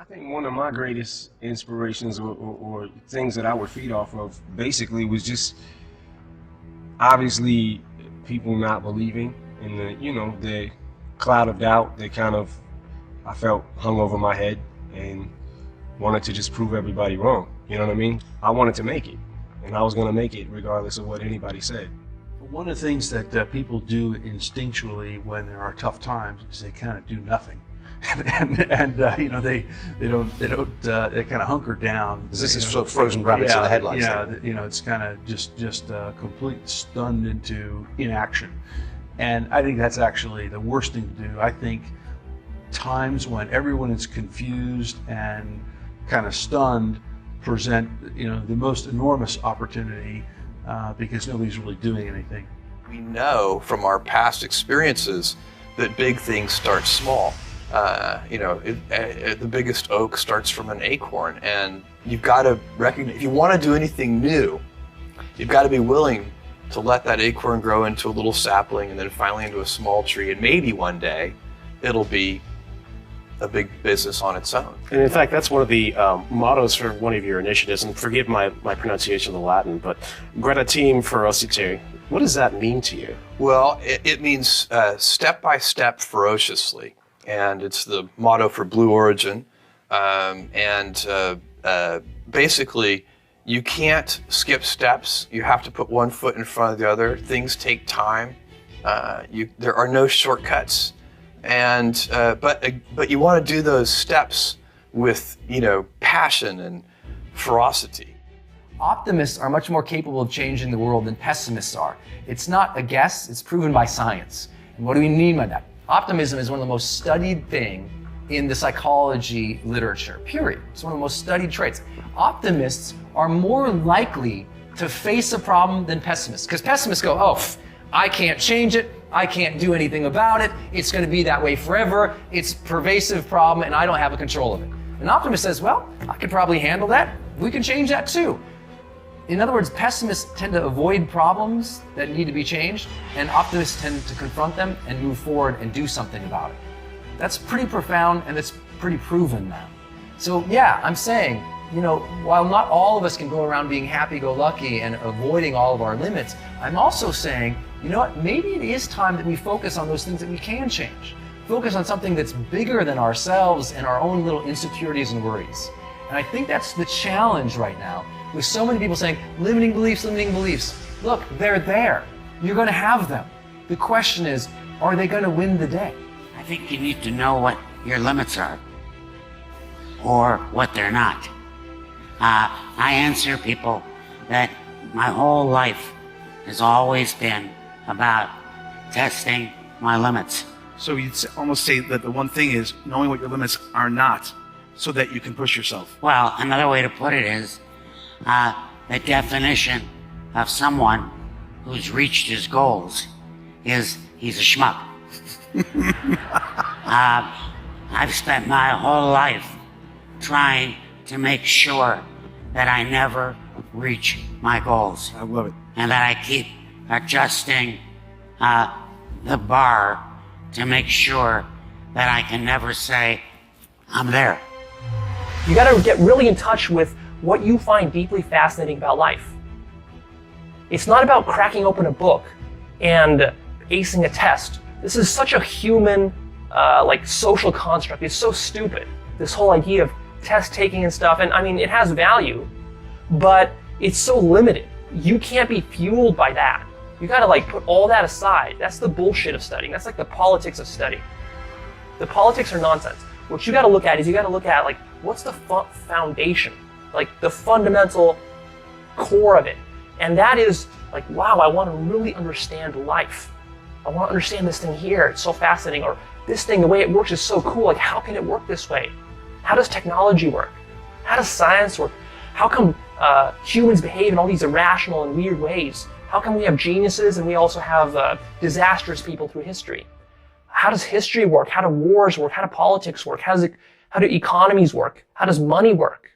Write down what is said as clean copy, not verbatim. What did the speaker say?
think one of my greatest inspirations or things that I would feed off of basically was just obviously people not believing in the cloud of doubt that kind of I felt hung over my head and wanted to just prove everybody wrong. You know what I mean? I wanted to make it, and I was going to make it regardless of what anybody said. One of the things that people do instinctually when there are tough times is they kind of do nothing. They kind of hunker down. This is sort of frozen rabbits in the headlights. Yeah, it's kind of just complete stunned into inaction, and I think that's actually the worst thing to do. I think times when everyone is confused and kind of stunned present the most enormous opportunity because nobody's really doing anything. We know from our past experiences that big things start small. The biggest oak starts from an acorn, and you've got to recognize, if you want to do anything new, you've got to be willing to let that acorn grow into a little sapling and then finally into a small tree, and maybe one day it'll be a big business on its own. And in fact, that's one of the mottos for one of your initiatives, and forgive my pronunciation of the Latin, but Gradatim Ferociter. What does that mean to you? Well, it means step by step ferociously. And it's the motto for Blue Origin. Basically, you can't skip steps. You have to put one foot in front of the other. Things take time. There are no shortcuts. But you want to do those steps with passion and ferocity. Optimists are much more capable of changing the world than pessimists are. It's not a guess, it's proven by science. And what do we mean by that? Optimism is one of the most studied things in the psychology literature, period. It's one of the most studied traits. Optimists are more likely to face a problem than pessimists, because pessimists go, I can't change it, I can't do anything about it, it's going to be that way forever, it's a pervasive problem and I don't have a control of it. An optimist says, well, I could probably handle that, we can change that too. In other words, pessimists tend to avoid problems that need to be changed, and optimists tend to confront them and move forward and do something about it. That's pretty profound, and it's pretty proven now. So yeah, I'm saying, while not all of us can go around being happy-go-lucky and avoiding all of our limits, I'm also saying, maybe it is time that we focus on those things that we can change. Focus on something that's bigger than ourselves and our own little insecurities and worries. And I think that's the challenge right now, with so many people saying, limiting beliefs, limiting beliefs. Look, they're there. You're going to have them. The question is, are they going to win the day? I think you need to know what your limits are, or what they're not. I answer people that my whole life has always been about testing my limits. So you'd almost say that the one thing is knowing what your limits are not, so that you can push yourself. Well, another way to put it is, the definition of someone who's reached his goals is he's a schmuck. I've spent my whole life trying to make sure that I never reach my goals. I love it. And that I keep adjusting the bar to make sure that I can never say, I'm there. You got to get really in touch with what you find deeply fascinating about life. It's not about cracking open a book and acing a test. This is such a human, social construct. It's so stupid, this whole idea of test taking and stuff. And I mean, it has value, but it's so limited. You can't be fueled by that. You got to put all that aside. That's the bullshit of studying. That's like the politics of studying. The politics are nonsense. What you got to look at is what's the foundation, the fundamental core of it. And that is wow, I want to really understand life. I want to understand this thing here. It's so fascinating. Or this thing, the way it works is so cool. How can it work this way? How does technology work? How does science work? How come humans behave in all these irrational and weird ways? How come we have geniuses and we also have disastrous people through history? How does history work? How do wars work? How do politics work? How do economies work? How does money work?